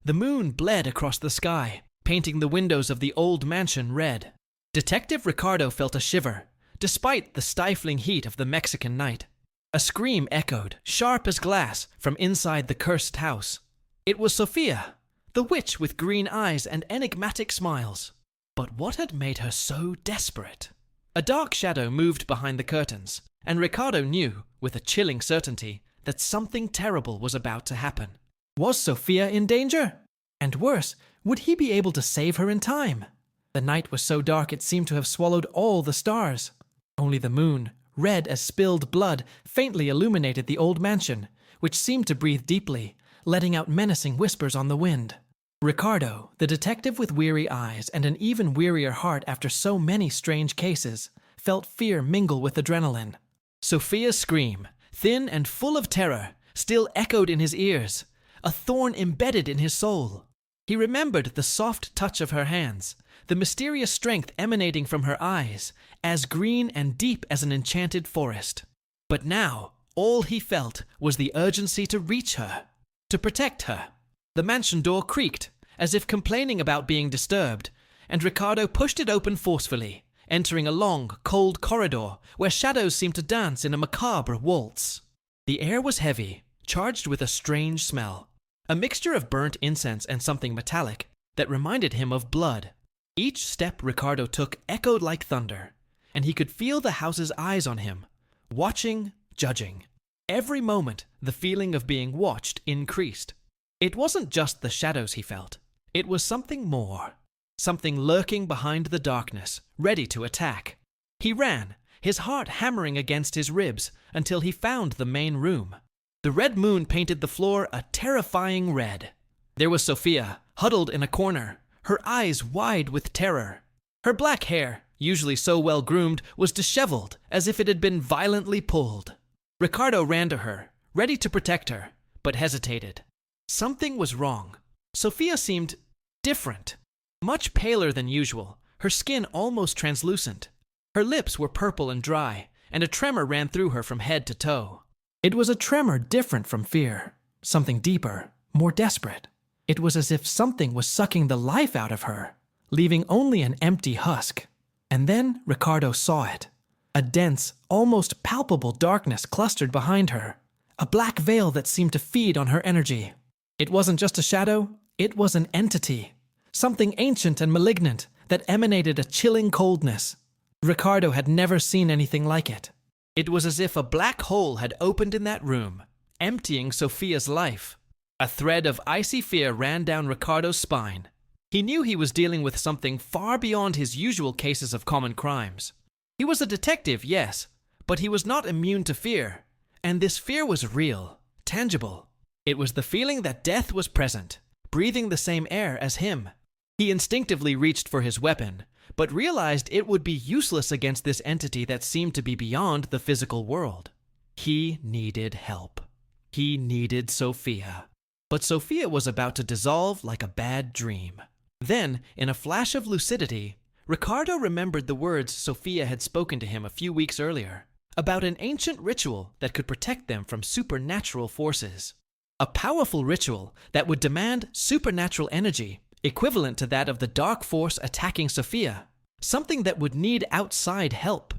The moon bled across the sky, painting the windows of the old mansion red. Detective Ricardo felt a shiver, despite the stifling heat of the Mexican night. A scream echoed, sharp as glass, from inside the cursed house. It was Sophia, the witch with green eyes and enigmatic smiles. But what had made her so desperate? A dark shadow moved behind the curtains, and Ricardo knew, with a chilling certainty, that something terrible was about to happen. Was Sophia in danger? And worse, would he be able to save her in time? The night was so dark it seemed to have swallowed all the stars. Only the moon, red as spilled blood, faintly illuminated the old mansion, which seemed to breathe deeply, letting out menacing whispers on the wind. Ricardo, the detective with weary eyes and an even wearier heart after so many strange cases, felt fear mingle with adrenaline. Sophia's scream, thin and full of terror, still echoed in his ears, a thorn embedded in his soul. He remembered the soft touch of her hands, the mysterious strength emanating from her eyes, as green and deep as an enchanted forest. But now, all he felt was the urgency to reach her, to protect her. The mansion door creaked, as if complaining about being disturbed, and Ricardo pushed it open forcefully, entering a long, cold corridor where shadows seemed to dance in a macabre waltz. The air was heavy, charged with a strange smell, a mixture of burnt incense and something metallic that reminded him of blood. Each step Ricardo took echoed like thunder, and he could feel the house's eyes on him, watching, judging. Every moment, the feeling of being watched increased. It wasn't just the shadows he felt. It was something more. Something lurking behind the darkness, ready to attack. He ran, his heart hammering against his ribs, until he found the main room. The red moon painted the floor a terrifying red. There was Sophia, huddled in a corner, her eyes wide with terror. Her black hair, usually so well groomed, was disheveled, as if it had been violently pulled. Ricardo ran to her, ready to protect her, but hesitated. Something was wrong. Sophia seemed different. Much paler than usual, her skin almost translucent. Her lips were purple and dry, and a tremor ran through her from head to toe. It was a tremor different from fear, something deeper, more desperate. It was as if something was sucking the life out of her, leaving only an empty husk. And then Ricardo saw it. A dense, almost palpable darkness clustered behind her, a black veil that seemed to feed on her energy. It wasn't just a shadow, it was an entity. Something ancient and malignant that emanated a chilling coldness. Ricardo had never seen anything like it. It was as if a black hole had opened in that room, emptying Sophia's life. A thread of icy fear ran down Ricardo's spine. He knew he was dealing with something far beyond his usual cases of common crimes. He was a detective, yes, but he was not immune to fear. And this fear was real, tangible. It was the feeling that death was present, breathing the same air as him. He instinctively reached for his weapon, but realized it would be useless against this entity that seemed to be beyond the physical world. He needed help. He needed Sophia. But Sophia was about to dissolve like a bad dream. Then, in a flash of lucidity, Ricardo remembered the words Sophia had spoken to him a few weeks earlier, about an ancient ritual that could protect them from supernatural forces. A powerful ritual that would demand supernatural energy, equivalent to that of the dark force attacking Sophia. Something that would need outside help.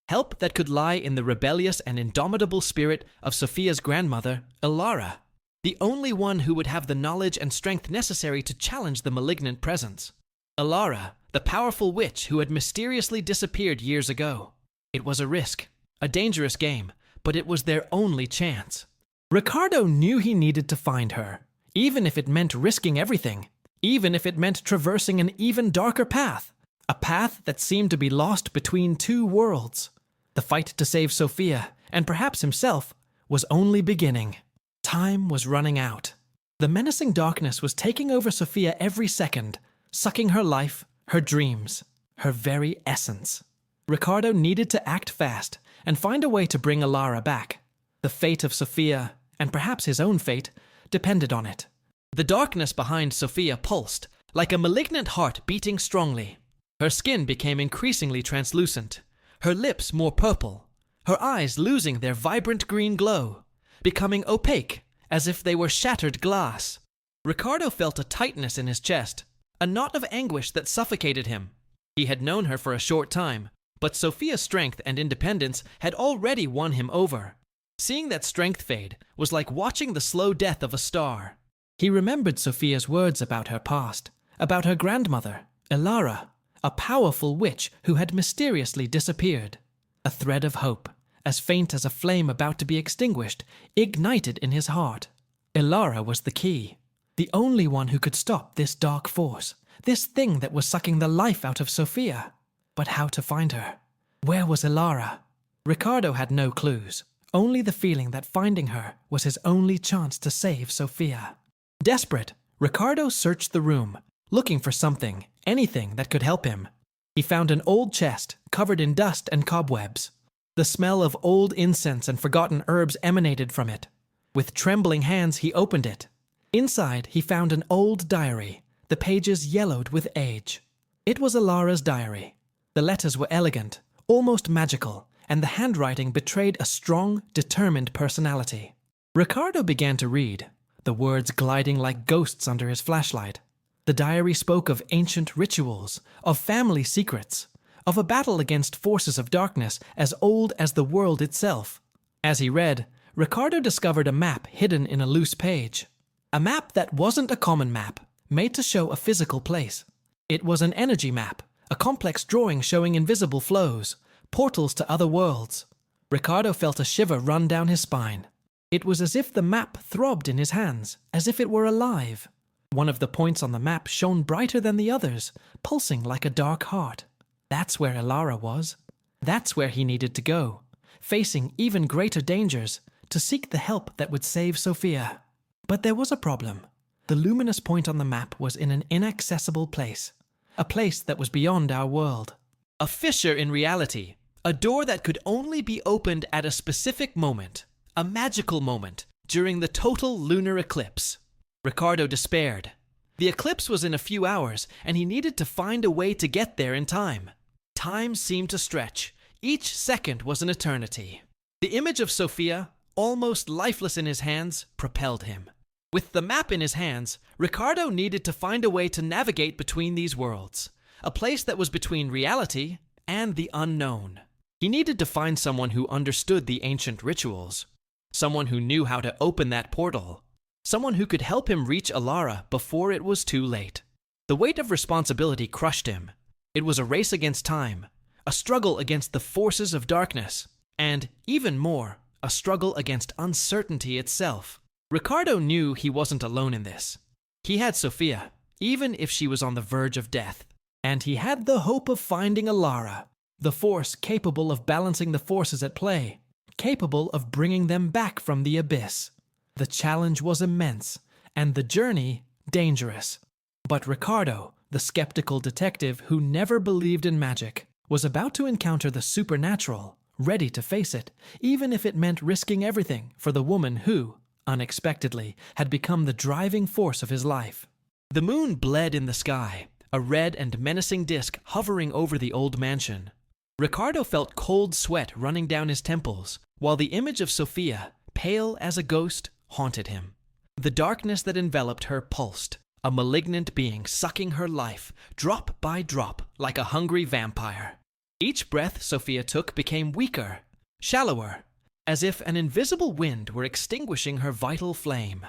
Help that could lie in the rebellious and indomitable spirit of Sophia's grandmother, Ilara, the only one who would have the knowledge and strength necessary to challenge the malignant presence. Ilara, the powerful witch who had mysteriously disappeared years ago. It was a risk, a dangerous game, but it was their only chance. Ricardo knew he needed to find her, even if it meant risking everything, even if it meant traversing an even darker path, a path that seemed to be lost between two worlds. The fight to save Sophia, and perhaps himself, was only beginning. Time was running out. The menacing darkness was taking over Sophia every second, sucking her life, her dreams, her very essence. Ricardo needed to act fast and find a way to bring Ilara back. The fate of Sophia, and perhaps his own fate, depended on it. The darkness behind Sophia pulsed, like a malignant heart beating strongly. Her skin became increasingly translucent, her lips more purple, her eyes losing their vibrant green glow, becoming opaque, as if they were shattered glass. Ricardo felt a tightness in his chest, a knot of anguish that suffocated him. He had known her for a short time, but Sophia's strength and independence had already won him over. Seeing that strength fade was like watching the slow death of a star. He remembered Sophia's words about her past, about her grandmother, Ilara, a powerful witch who had mysteriously disappeared. A thread of hope, as faint as a flame about to be extinguished, ignited in his heart. Ilara was the key, the only one who could stop this dark force, this thing that was sucking the life out of Sophia. But how to find her? Where was Ilara? Ricardo had no clues, only the feeling that finding her was his only chance to save Sophia. Desperate, Ricardo searched the room, looking for something, anything that could help him. He found an old chest covered in dust and cobwebs. The smell of old incense and forgotten herbs emanated from it. With trembling hands, he opened it. Inside, he found an old diary, the pages yellowed with age. It was Ilara's diary. The letters were elegant, almost magical, and the handwriting betrayed a strong, determined personality. Ricardo began to read, the words gliding like ghosts under his flashlight. The diary spoke of ancient rituals, of family secrets, of a battle against forces of darkness as old as the world itself. As he read, Ricardo discovered a map hidden in a loose page. A map that wasn't a common map, made to show a physical place. It was an energy map, a complex drawing showing invisible flows, portals to other worlds. Ricardo felt a shiver run down his spine. It was as if the map throbbed in his hands, as if it were alive. One of the points on the map shone brighter than the others, pulsing like a dark heart. That's where Ilara was. That's where he needed to go, facing even greater dangers, to seek the help that would save Sophia. But there was a problem. The luminous point on the map was in an inaccessible place, a place that was beyond our world. A fissure in reality, a door that could only be opened at a specific moment, a magical moment, during the total lunar eclipse. Ricardo despaired. The eclipse was in a few hours, and he needed to find a way to get there in time. Time seemed to stretch. Each second was an eternity. The image of Sophia, almost lifeless in his hands, propelled him. With the map in his hands, Ricardo needed to find a way to navigate between these worlds, a place that was between reality and the unknown. He needed to find someone who understood the ancient rituals, someone who knew how to open that portal, someone who could help him reach Ilara before it was too late. The weight of responsibility crushed him. It was a race against time, a struggle against the forces of darkness, and, even more, a struggle against uncertainty itself. Ricardo knew he wasn't alone in this. He had Sophia, even if she was on the verge of death. And he had the hope of finding Ilara, the force capable of balancing the forces at play, capable of bringing them back from the abyss. The challenge was immense, and the journey dangerous. But Ricardo, the skeptical detective who never believed in magic, was about to encounter the supernatural, ready to face it, even if it meant risking everything for the woman who, unexpectedly, had become the driving force of his life. The moon bled in the sky, a red and menacing disk hovering over the old mansion. Ricardo felt cold sweat running down his temples, while the image of Sophia, pale as a ghost, haunted him. The darkness that enveloped her pulsed, a malignant being sucking her life, drop by drop, like a hungry vampire. Each breath Sophia took became weaker, shallower, as if an invisible wind were extinguishing her vital flame.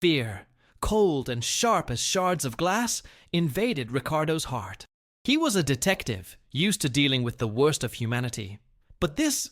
Fear, cold and sharp as shards of glass, invaded Ricardo's heart. He was a detective, used to dealing with the worst of humanity. But this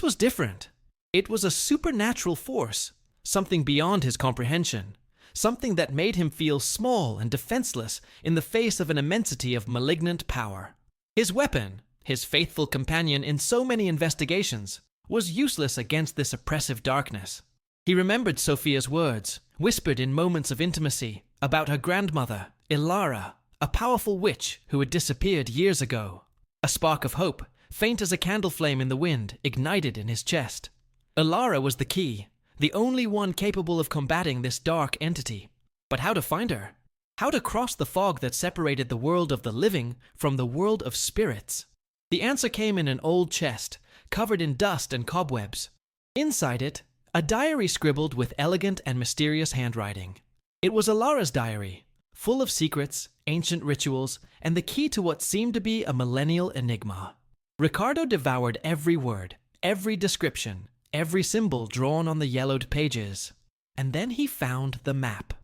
was different. It was a supernatural force, something beyond his comprehension, something that made him feel small and defenseless in the face of an immensity of malignant power. His weapon, his faithful companion in so many investigations, was useless against this oppressive darkness. He remembered Sophia's words, whispered in moments of intimacy, about her grandmother, Ilara, a powerful witch who had disappeared years ago. A spark of hope, faint as a candle flame in the wind, ignited in his chest. Ilara was the key, the only one capable of combating this dark entity. But how to find her? How to cross the fog that separated the world of the living from the world of spirits? The answer came in an old chest, covered in dust and cobwebs. Inside it, a diary scribbled with elegant and mysterious handwriting. It was Alara's diary, full of secrets, ancient rituals, and the key to what seemed to be a millennial enigma. Ricardo devoured every word, every description, every symbol drawn on the yellowed pages. And then he found the map.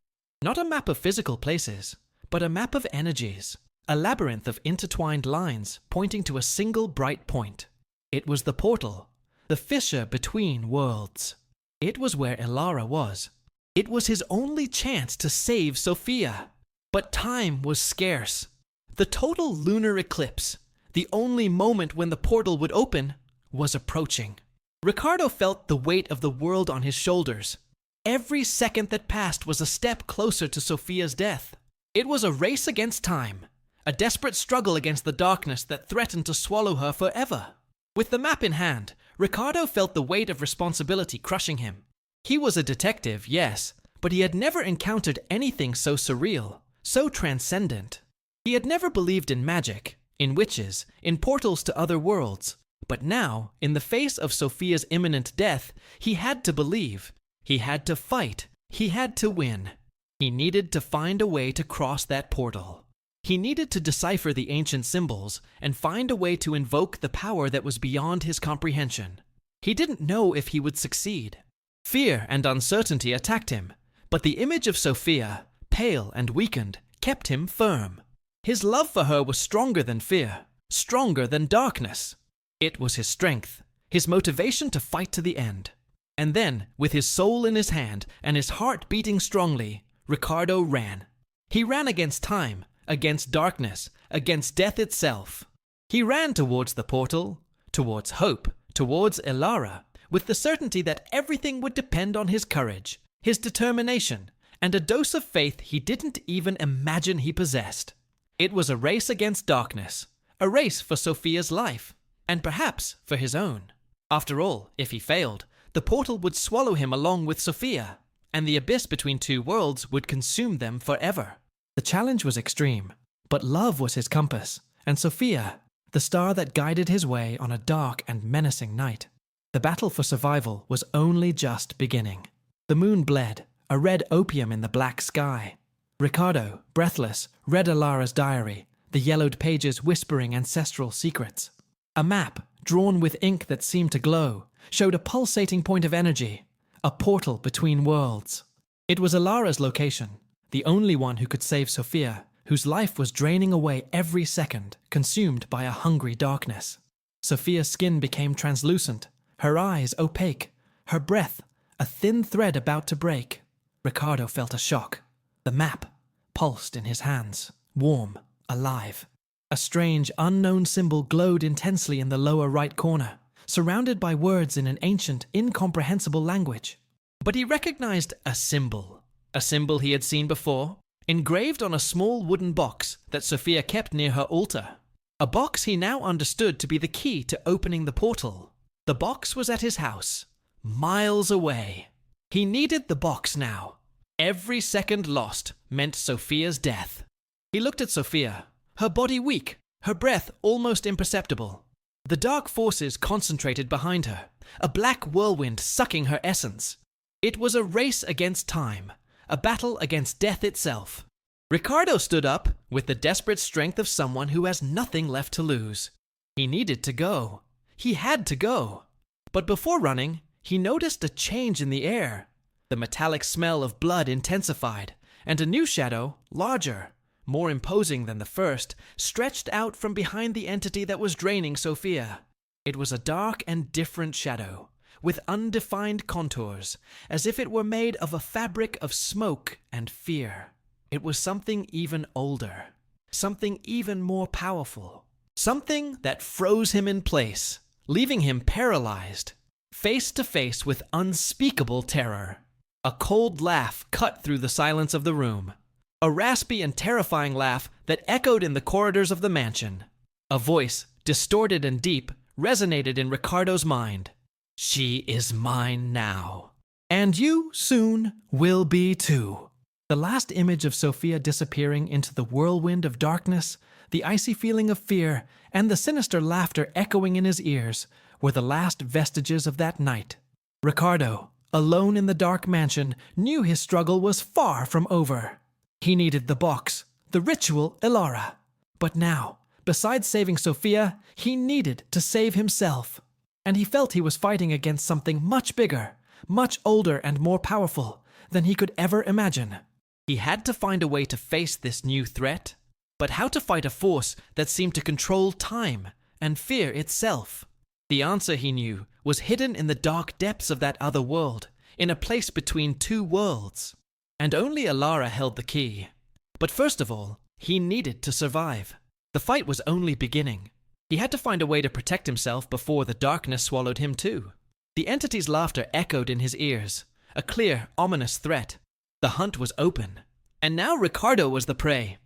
Not a map of physical places, but a map of energies, a labyrinth of intertwined lines pointing to a single bright point. It was the portal, the fissure between worlds. It was where Alara was. It was his only chance to save Sophia. But time was scarce. The total lunar eclipse, the only moment when the portal would open, was approaching. Ricardo felt the weight of the world on his shoulders. Every second that passed was a step closer to Sophia's death. It was a race against time, a desperate struggle against the darkness that threatened to swallow her forever. With the map in hand, Ricardo felt the weight of responsibility crushing him. He was a detective, yes, but he had never encountered anything so surreal, so transcendent. He had never believed in magic, in witches, in portals to other worlds. But now, in the face of Sophia's imminent death, he had to believe. He had to fight. He had to win. He needed to find a way to cross that portal. He needed to decipher the ancient symbols and find a way to invoke the power that was beyond his comprehension. He didn't know if he would succeed. Fear and uncertainty attacked him, but the image of Sophia, pale and weakened, kept him firm. His love for her was stronger than fear, stronger than darkness. It was his strength, his motivation to fight to the end. And then, with his soul in his hand and his heart beating strongly, Ricardo ran. He ran against time, against darkness, against death itself. He ran towards the portal, towards hope, towards Alara, with the certainty that everything would depend on his courage, his determination, and a dose of faith he didn't even imagine he possessed. It was a race against darkness, a race for Sophia's life, and perhaps for his own. After all, if he failed, the portal would swallow him along with Sophia, and the abyss between two worlds would consume them forever. The challenge was extreme, but love was his compass, and Sophia, the star that guided his way on a dark and menacing night. The battle for survival was only just beginning. The moon bled, a red opium in the black sky. Ricardo, breathless, read Alara's diary, the yellowed pages whispering ancestral secrets. A map, drawn with ink that seemed to glow, showed a pulsating point of energy, a portal between worlds. It was Alara's location, the only one who could save Sophia, whose life was draining away every second, consumed by a hungry darkness. Sophia's skin became translucent, her eyes opaque, her breath a thin thread about to break. Ricardo felt a shock. The map pulsed in his hands, warm, alive. A strange, unknown symbol glowed intensely in the lower right corner, surrounded by words in an ancient, incomprehensible language. But he recognized a symbol he had seen before, engraved on a small wooden box that Sophia kept near her altar. A box he now understood to be the key to opening the portal. The box was at his house, miles away. He needed the box now. Every second lost meant Sophia's death. He looked at Sophia, her body weak, her breath almost imperceptible. The dark forces concentrated behind her, a black whirlwind sucking her essence. It was a race against time, a battle against death itself. Ricardo stood up with the desperate strength of someone who has nothing left to lose. He needed to go. He had to go. But before running, he noticed a change in the air. The metallic smell of blood intensified, and a new shadow, larger, more imposing than the first, stretched out from behind the entity that was draining Sophia. It was a dark and different shadow, with undefined contours, as if it were made of a fabric of smoke and fear. It was something even older, something even more powerful, something that froze him in place, leaving him paralyzed, face to face with unspeakable terror. A cold laugh cut through the silence of the room. A raspy and terrifying laugh that echoed in the corridors of the mansion. A voice, distorted and deep, resonated in Ricardo's mind. "She is mine now. And you soon will be too." The last image of Sophia disappearing into the whirlwind of darkness, the icy feeling of fear, and the sinister laughter echoing in his ears were the last vestiges of that night. Ricardo, alone in the dark mansion, knew his struggle was far from over. He needed the box, the ritual Elara. But now, besides saving Sophia, he needed to save himself. And he felt he was fighting against something much bigger, much older and more powerful than he could ever imagine. He had to find a way to face this new threat, but how to fight a force that seemed to control time and fear itself? The answer, he knew, was hidden in the dark depths of that other world, in a place between two worlds. And only Elara held the key. But first of all, he needed to survive. The fight was only beginning. He had to find a way to protect himself before the darkness swallowed him too. The entity's laughter echoed in his ears, a clear, ominous threat. The hunt was open. And now Ricardo was the prey.